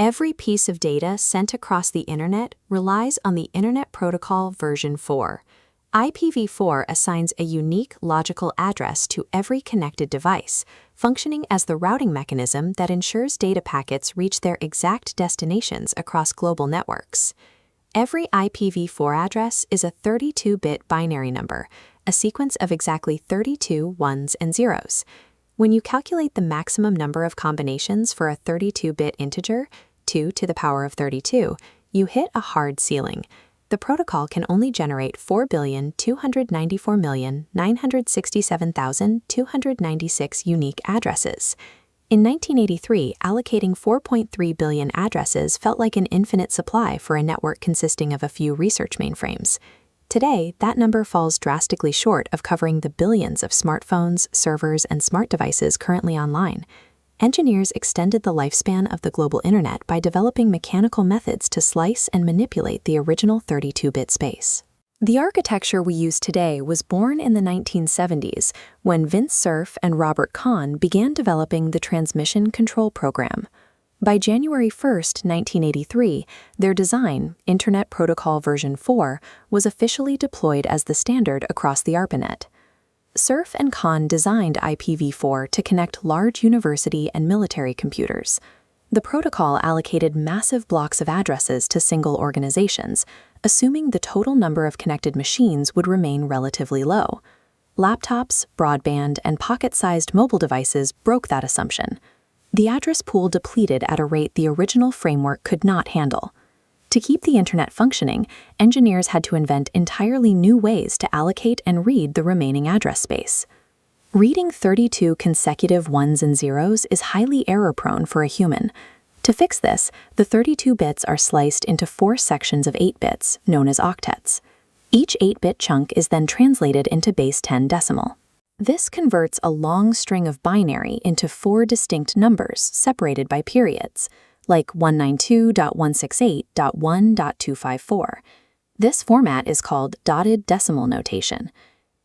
Every piece of data sent across the Internet relies on the Internet Protocol version 4. IPv4 assigns a unique logical address to every connected device, functioning as the routing mechanism that ensures data packets reach their exact destinations across global networks. Every IPv4 address is a 32-bit binary number, a sequence of exactly 32 ones and zeros. When you calculate the maximum number of combinations for a 32-bit integer, 2 to the power of 32, you hit a hard ceiling. The protocol can only generate 4,294,967,296 unique addresses. In 1983, allocating 4.3 billion addresses felt like an infinite supply for a network consisting of a few research mainframes. Today, that number falls drastically short of covering the billions of smartphones, servers, and smart devices currently online. Engineers extended the lifespan of the global internet by developing mechanical methods to slice and manipulate the original 32-bit space. The architecture we use today was born in the 1970s when Vince Cerf and Robert Kahn began developing the Transmission Control Program. By January 1, 1983, their design, Internet Protocol version 4, was officially deployed as the standard across the ARPANET. Cerf and Kahn designed IPv4 to connect large university and military computers. The protocol allocated massive blocks of addresses to single organizations, assuming the total number of connected machines would remain relatively low. Laptops, broadband, and pocket-sized mobile devices broke that assumption. The address pool depleted at a rate the original framework could not handle. To keep the internet functioning, engineers had to invent entirely new ways to allocate and read the remaining address space. Reading 32 consecutive ones and zeros is highly error-prone for a human. To fix this, the 32 bits are sliced into 4 sections of 8 bits, known as octets. Each 8-bit chunk is then translated into base 10 decimal. This converts a long string of binary into 4 distinct numbers separated by periods, like 192.168.1.254. This format is called dotted decimal notation.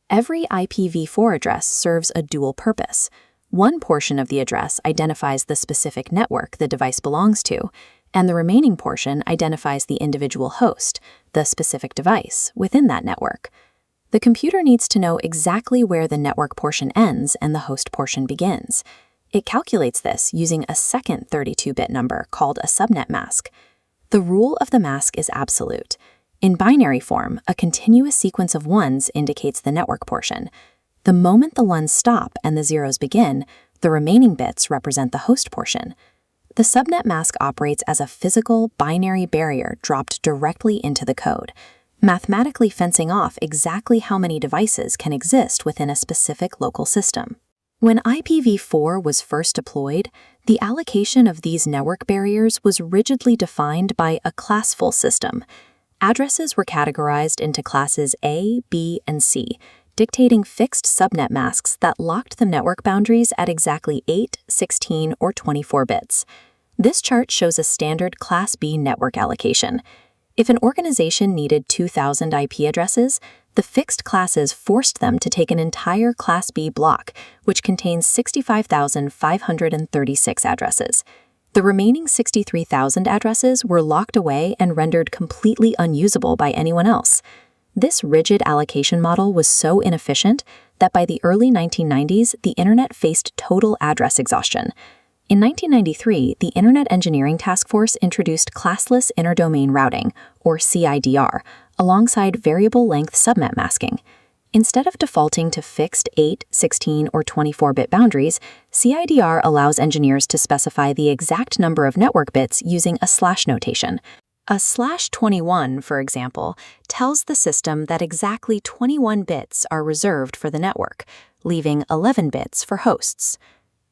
Every IPv4 address serves a dual purpose. One portion of the address identifies the specific network the device belongs to, and the remaining portion identifies the individual host, the specific device, within that network. The computer needs to know exactly where the network portion ends and the host portion begins. It calculates this using a second 32-bit number called a subnet mask. The rule of the mask is absolute. In binary form, a continuous sequence of ones indicates the network portion. The moment the ones stop and the zeros begin, the remaining bits represent the host portion. The subnet mask operates as a physical binary barrier dropped directly into the code, mathematically fencing off exactly how many devices can exist within a specific local system. When IPv4 was first deployed, the allocation of these network barriers was rigidly defined by a classful system. Addresses were categorized into classes A, B, and C, dictating fixed subnet masks that locked the network boundaries at exactly 8, 16, or 24 bits. This chart shows a standard Class B network allocation. If an organization needed 2,000 IP addresses, the fixed classes forced them to take an entire Class B block, which contains 65,536 addresses. The remaining 63,000 addresses were locked away and rendered completely unusable by anyone else. This rigid allocation model was so inefficient that by the early 1990s, the Internet faced total address exhaustion. In 1993, the Internet Engineering Task Force introduced classless interdomain routing, or CIDR, alongside variable-length subnet masking. Instead of defaulting to fixed 8, 16, or 24-bit boundaries, CIDR allows engineers to specify the exact number of network bits using a slash notation. A /21, for example, tells the system that exactly 21 bits are reserved for the network, leaving 11 bits for hosts.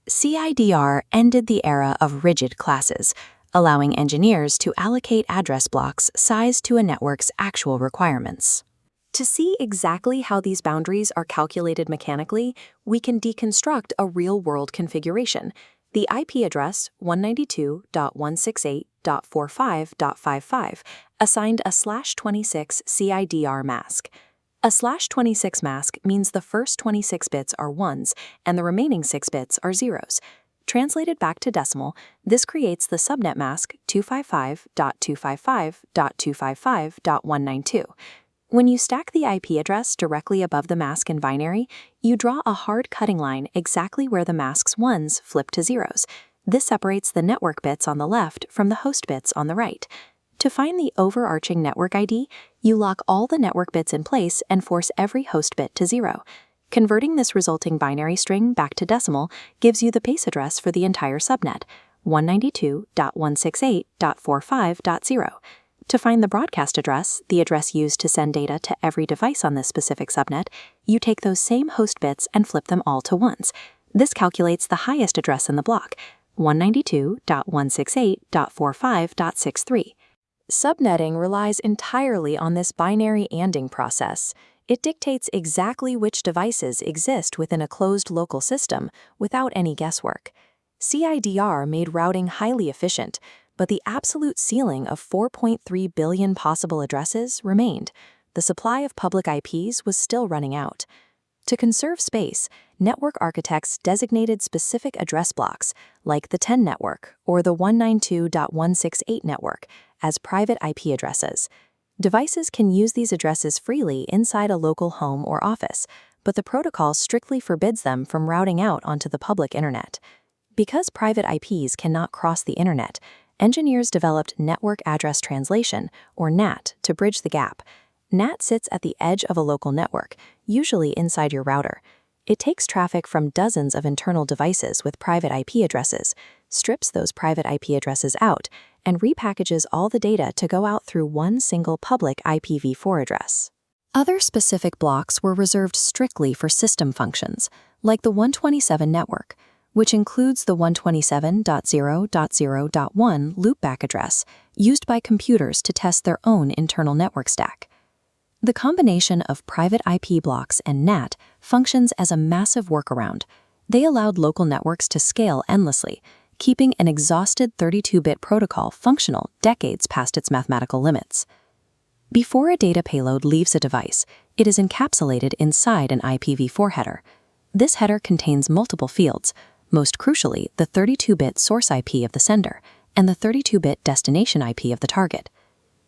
CIDR ended the era of rigid classes, allowing engineers to allocate address blocks sized to a network's actual requirements. To see exactly how these boundaries are calculated mechanically, we can deconstruct a real-world configuration. The IP address 192.168.45.55 assigned a /26 CIDR mask. A /26 mask means the first 26 bits are ones and the remaining 6 bits are zeros. Translated back to decimal, this creates the subnet mask 255.255.255.192. When you stack the IP address directly above the mask in binary, you draw a hard cutting line exactly where the mask's ones flip to zeros. This separates the network bits on the left from the host bits on the right. To find the overarching network ID, you lock all the network bits in place and force every host bit to 0. Converting this resulting binary string back to decimal gives you the base address for the entire subnet, 192.168.45.0. To find the broadcast address, the address used to send data to every device on this specific subnet, you take those same host bits and flip them all to ones. This calculates the highest address in the block, 192.168.45.63. Subnetting relies entirely on this binary ANDing process. It dictates exactly which devices exist within a closed local system without any guesswork. CIDR made routing highly efficient, but the absolute ceiling of 4.3 billion possible addresses remained. The supply of public IPs was still running out. To conserve space, network architects designated specific address blocks, like the 10 network or the 192.168 network, as private IP addresses. Devices can use these addresses freely inside a local home or office, but the protocol strictly forbids them from routing out onto the public internet. Because private IPs cannot cross the internet, engineers developed Network Address Translation, or NAT, to bridge the gap. NAT sits at the edge of a local network, usually inside your router. It takes traffic from dozens of internal devices with private IP addresses, strips those private IP addresses out, and repackages all the data to go out through one single public IPv4 address. Other specific blocks were reserved strictly for system functions, like the 127 network, which includes the 127.0.0.1 loopback address used by computers to test their own internal network stack. The combination of private IP blocks and NAT functions as a massive workaround. They allowed local networks to scale endlessly, keeping an exhausted 32-bit protocol functional decades past its mathematical limits. Before a data payload leaves a device, it is encapsulated inside an IPv4 header. This header contains multiple fields, most crucially the 32-bit source IP of the sender and the 32-bit destination IP of the target.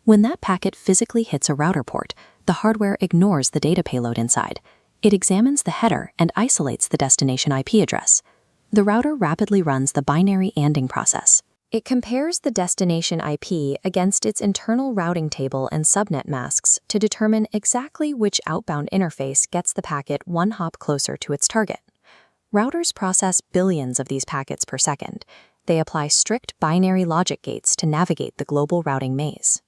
When that packet physically hits a router port, the hardware ignores the data payload inside. It examines the header and isolates the destination IP address. The router rapidly runs the binary ANDing process. It compares the destination IP against its internal routing table and subnet masks to determine exactly which outbound interface gets the packet one hop closer to its target. Routers process billions of these packets per second. They apply strict binary logic gates to navigate the global routing maze.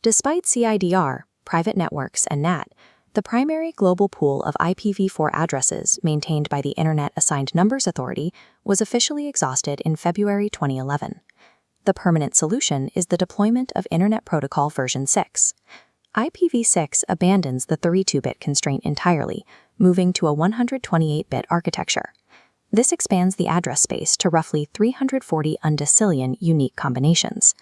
Despite CIDR, private networks, and NAT, the primary global pool of IPv4 addresses maintained by the Internet Assigned Numbers Authority was officially exhausted in February 2011. The permanent solution is the deployment of Internet Protocol version 6. IPv6 abandons the 32-bit constraint entirely, moving to a 128-bit architecture. This expands the address space to roughly 340 undecillion unique combinations.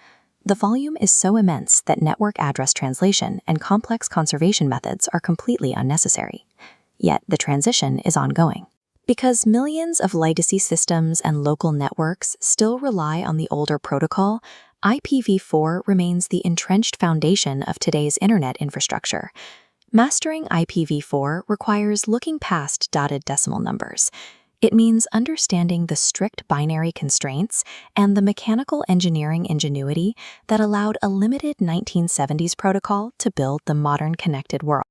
The volume is so immense that network address translation and complex conservation methods are completely unnecessary. Yet the transition is ongoing. Because millions of legacy systems and local networks still rely on the older protocol, IPv4 remains the entrenched foundation of today's internet infrastructure. Mastering IPv4 requires looking past dotted decimal numbers. It means understanding the strict binary constraints and the mechanical engineering ingenuity that allowed a limited 1970s protocol to build the modern connected world.